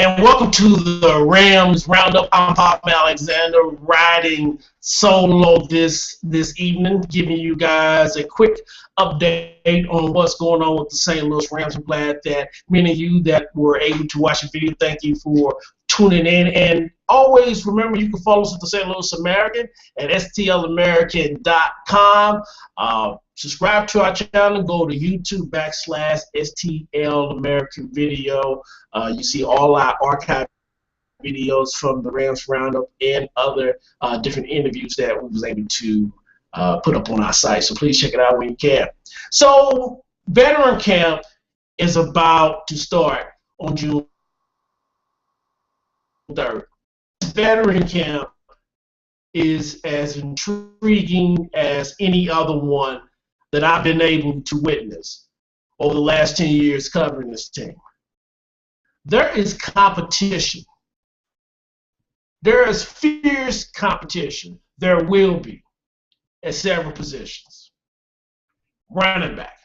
And welcome to the Rams Roundup. I'm Pop Alexander, riding solo this evening, giving you guys a quick update on what's going on with the St. Louis Rams. I'm glad that many of you that were able to watch the video, thank you for tuning in. And always remember, you can follow us at the St. Louis American at stlamerican.com. Subscribe to our channel. Go to YouTube /STL American Video. You see all our archive videos from the Rams Roundup and other different interviews that we was able to put up on our site. So please check it out when you can. So veteran camp is about to start on June 3rd. Veteran camp is as intriguing as any other one that I've been able to witness over the last 10 years covering this team. There is competition. There is fierce competition. There will be at several positions. Running back,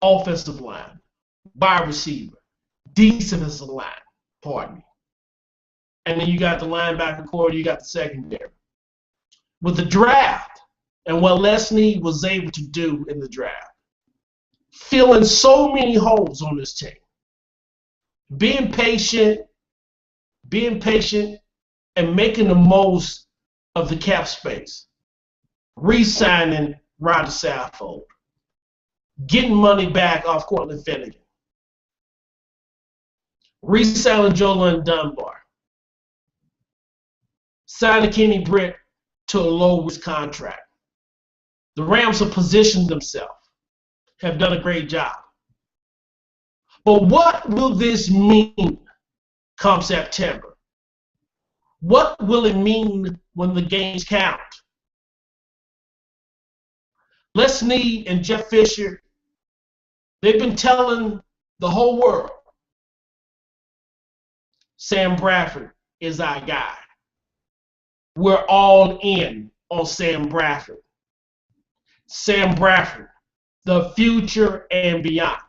offensive line, wide receiver, defensive line, pardon me. And then you got the linebacker core, you got the secondary. With the draft, and what Les Snead was able to do in the draft, filling so many holes on this team, being patient, and making the most of the cap space, re-signing Ryder Saffold, getting money back off Cortland Finnegan, re-signing Jolyn Dunbar, signing Kenny Britt to a low-risk contract. The Rams have positioned themselves, have done a great job. But what will this mean come September? What will it mean when the games count? Les Snead and Jeff Fisher, they've been telling the whole world, Sam Bradford is our guy. We're all in on Sam Bradford. Sam Bradford, the future and beyond.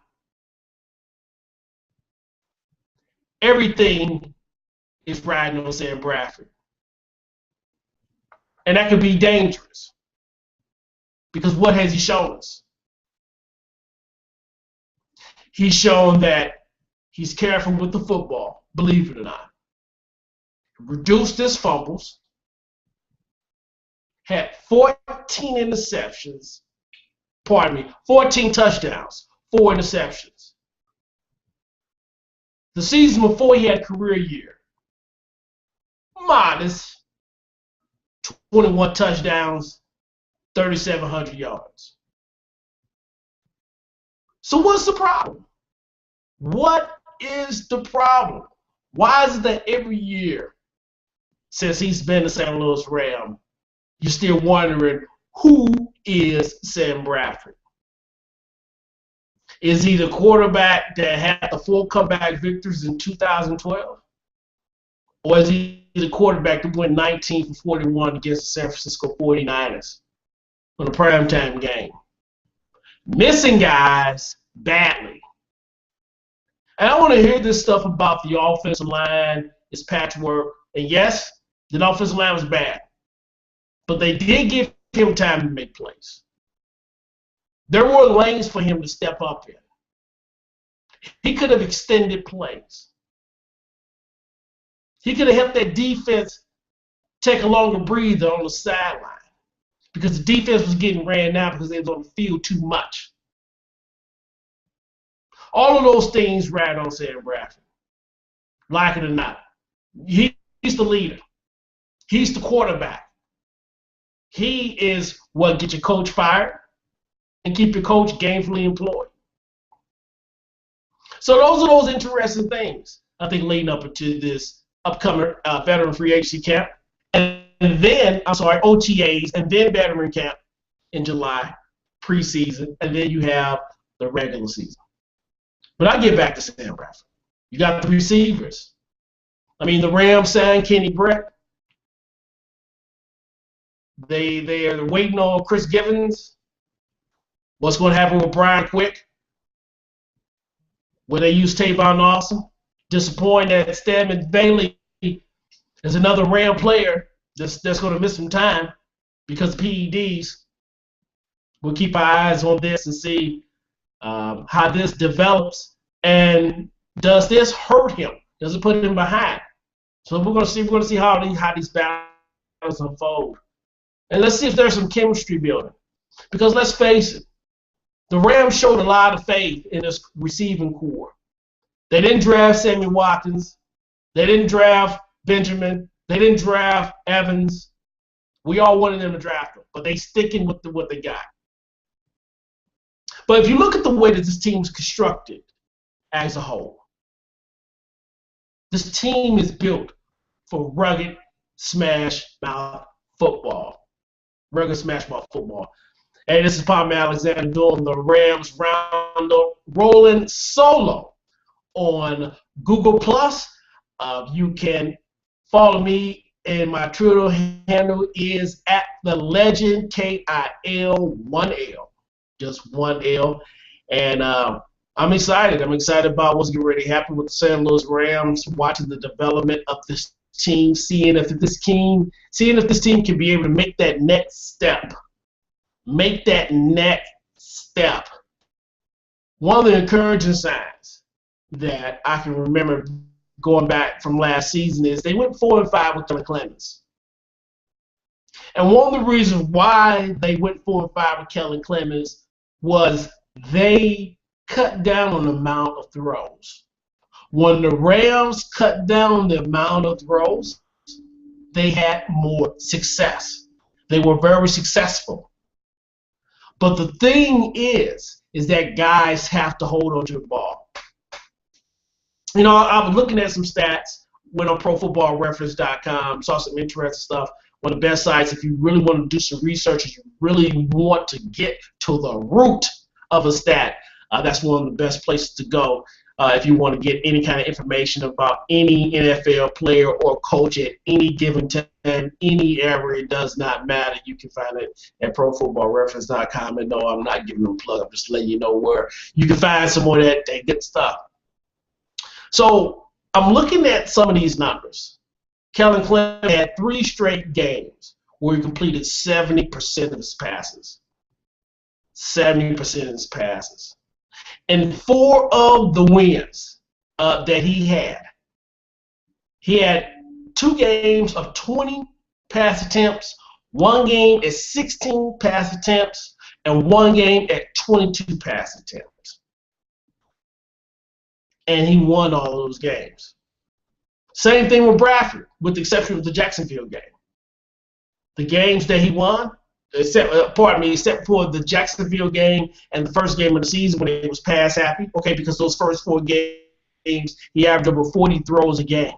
Everything is riding on Sam Bradford. And that could be dangerous. Because what has he shown us? He's shown that he's careful with the football, believe it or not. Reduced his fumbles. Had 14 interceptions, 14 touchdowns, 4 interceptions. The season before, he had a career year. Modest, 21 touchdowns, 3,700 yards. So what's the problem? What is the problem? Why is it that every year since he's been a St. Louis Ram, you're still wondering, who is Sam Bradford? Is he the quarterback that had the 4 comeback victories in 2012? Or is he the quarterback that went 19 for 41 against the San Francisco 49ers in a primetime game? Missing guys badly. And I want to hear this stuff about the offensive line, its patchwork. And yes, the offensive line was bad. But they did give him time to make plays. There were lanes for him to step up in. He could have extended plays. He could have helped that defense take a longer breather on the sideline because the defense was getting ran out because they was on the field too much. All of those things ride on Sam Bradford. Like it or not. He's the leader. He's the quarterback. He is what gets your coach fired and keep your coach gainfully employed. So those are those interesting things, I think, leading up into this upcoming veteran free agency camp. And then, OTAs, and then veteran camp in July, preseason, and then you have the regular season. But I get back to Sam Bradford. You got the receivers. I mean, the Rams signed Kenny Britt. They are waiting on Chris Givens. What's going to happen with Brian Quick? Will they use Tavon Austin? Disappointed that Stedman Bailey is another Ram player that's going to miss some time because of PEDs. We'll keep our eyes on this and see how this develops. And does this hurt him? Does it put him behind? So we're going to see. We're going to see how these battles unfold, and let's see if there's some chemistry building. Because let's face it, the Rams showed a lot of faith in this receiving core. They didn't draft Sammy Watkins. They didn't draft Benjamin. They didn't draft Evans. We all wanted them to draft them, but they sticking with what they got. But if you look at the way that this team is constructed as a whole, this team is built for rugged smash mouth football. Rugged smash mouth football. Hey, this is Palmer Alexander doing the Rams Roundup, rolling solo on Google+. You can follow me, and my Twitter handle is at the legend KIL 1L, just 1L. And I'm excited. I'm excited about what's getting ready to happen with the St. Louis Rams, watching the development of this team, seeing if this team can be able to make that next step. Make that next step. One of the encouraging signs that I can remember going back from last season is they went 4-5 with Kellen Clemens. And one of the reasons why they went 4-5 with Kellen Clemens was they cut down on the amount of throws. When the Rams cut down the amount of throws, they had more success. They were very successful. But the thing is that guys have to hold on to the ball. You know, I was looking at some stats, went on ProFootballReference.com, saw some interesting stuff. One of the best sites, if you really want to do some research, if you really want to get to the root of a stat, that's one of the best places to go if you want to get any kind of information about any NFL player or coach at any given time, any area. It does not matter. You can find it at ProFootballReference.com. And no, I'm not giving them a plug. I'm just letting you know where you can find some more of that good stuff. So I'm looking at some of these numbers. Kellen Clemens had 3 straight games where he completed 70% of his passes. 70% of his passes. And 4 of the wins that he had 2 games of 20 pass attempts, 1 game at 16 pass attempts, and 1 game at 22 pass attempts. And he won all those games. Same thing with Bradford, with the exception of the Jacksonville game. The games that he won, except for the Jacksonville game and the first game of the season when he was pass happy. Okay, because those first 4 games he averaged over 40 throws a game.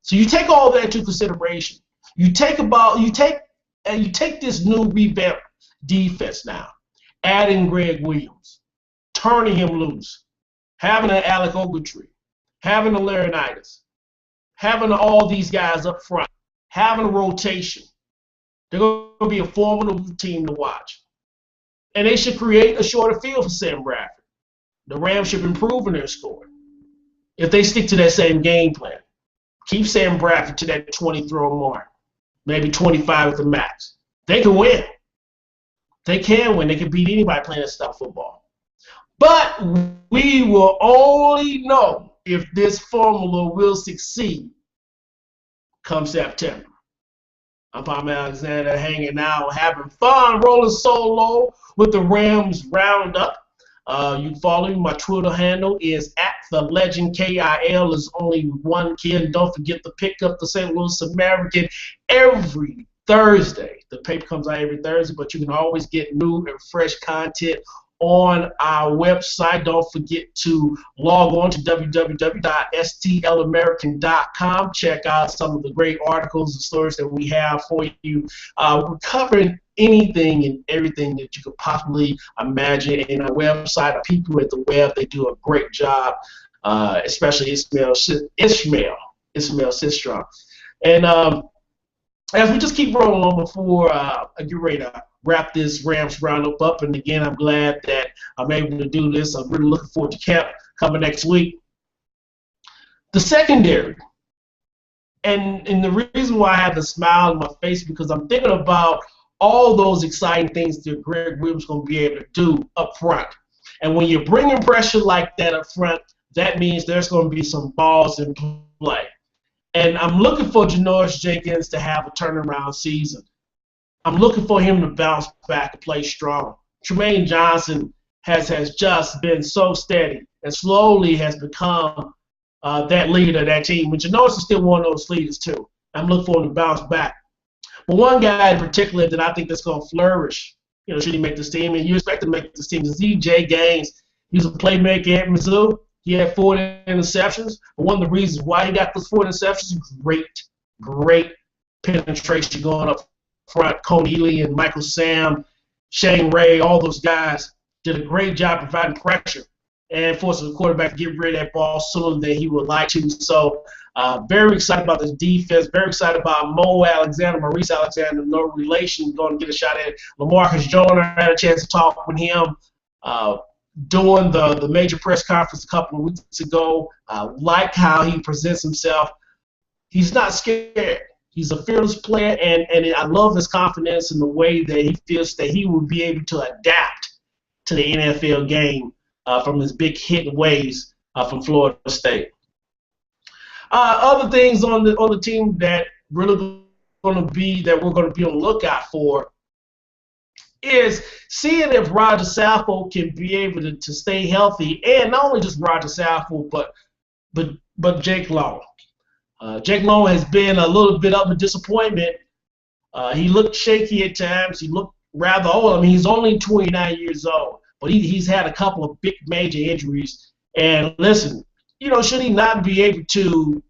So you take all that into consideration. You take this new revamped defense now, adding Greg Williams, turning him loose, having an Alec Ogletree, having a Laurinaitis, having all these guys up front, having a rotation. They're going to be a formidable team to watch. And they should create a shorter field for Sam Bradford. The Rams should improve in their scoring if they stick to that same game plan. Keep Sam Bradford to that 20-throw mark, maybe 25 at the max. They can win. They can win. They can beat anybody playing that style football. But we will only know if this formula will succeed come September. I'm Palmer Alexander, hanging out, having fun, rolling solo with the Rams Roundup. You can follow me. My Twitter handle is at the legend KIL. Is only one kid. Don't forget to pick up the St. Louis American every Thursday. The paper comes out every Thursday, but you can always get new and fresh content on our website. Don't forget to log on to www.stlamerican.com. Check out some of the great articles and stories that we have for you. We're covering anything and everything that you could possibly imagine in our website. Our people at the web, they do a great job, especially Ishmael Sistrom. And as we just keep rolling on before I get ready to wrap this Rams Roundup up, and again, I'm glad that I'm able to do this. I'm really looking forward to camp coming next week. The secondary, and the reason why I have the smile on my face because I'm thinking about all those exciting things that Greg Williams is going to be able to do up front. And when you're bringing pressure like that up front, that means there's going to be some balls in play. And I'm looking for Janoris Jenkins to have a turnaround season. I'm looking for him to bounce back and play strong. Tremaine Johnson has just been so steady and slowly has become that leader of that team. But Janoris is still one of those leaders too. I'm looking for him to bounce back. But one guy in particular that I think that's going to flourish, should he make this team, and you expect to make this team, is Z.J. Gaines. He's a playmaker at Mizzou. He had 4 interceptions. But one of the reasons why he got those 4 interceptions, great penetration going up front. Coney Ely and Michael Sam, Shane Ray, all those guys did a great job providing pressure and forcing the quarterback to get rid of that ball sooner than he would like to. So very excited about this defense. Very excited about Mo Alexander, Maurice Alexander, no relation, going to get a shot at it. LaMarcus Joyner, had a chance to talk with him during the major press conference a couple of weeks ago. Like how he presents himself. He's not scared. He's a fearless player, and I love his confidence in the way that he feels that he will be able to adapt to the NFL game from his big hit waves from Florida State. Other things on the team that really we're going to be on the lookout for is seeing if Roger Saffold can be able to stay healthy, and not only just Roger Saffold, but Jake Long. Jake Long has been a little bit of a disappointment. He looked shaky at times. He looked rather old. I mean, he's only 29 years old, but he's had a couple of big major injuries. And listen, should he not be able to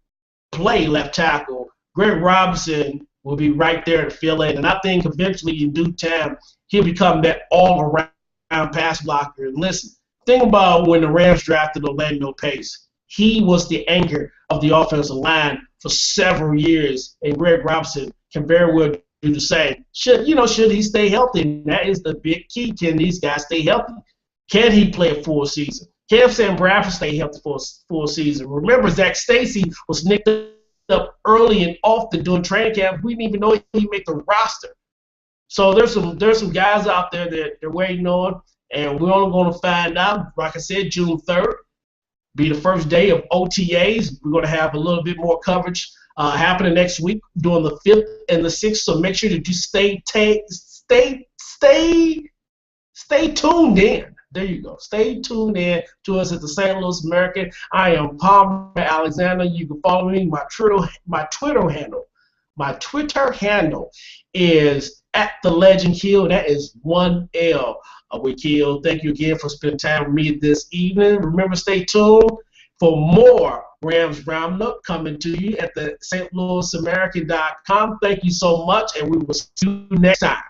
play left tackle, Greg Robinson will be right there to fill in. And I think eventually in due time, he'll become that all-around pass blocker. And listen, think about when the Rams drafted Orlando Pace. He was the anchor of the offensive line for several years, and Greg Robinson can very well do the same. Should he stay healthy? And that is the big key. Can these guys stay healthy? Can he play a full season? Can Sam Bradford stay healthy for a full season? Remember, Zach Stacy was nicked up early and often during training camp. We didn't even know he'd make the roster. So there's some guys out there that they're waiting on, and we're only going to find out, like I said, June 3rd. Be the first day of OTAs. We're going to have a little bit more coverage happening next week during the 5th and the 6th. So make sure that you stay tuned in. There you go. Stay tuned in to us at the St. Louis American. I am Palmer Alexander. You can follow me. My Twitter handle is @TheLegendKill. That is 1L with Kill. Thank you again for spending time with me this evening. Remember, stay tuned for more Rams Roundup coming to you at the StLouisAmerican.com. Thank you so much, and we will see you next time.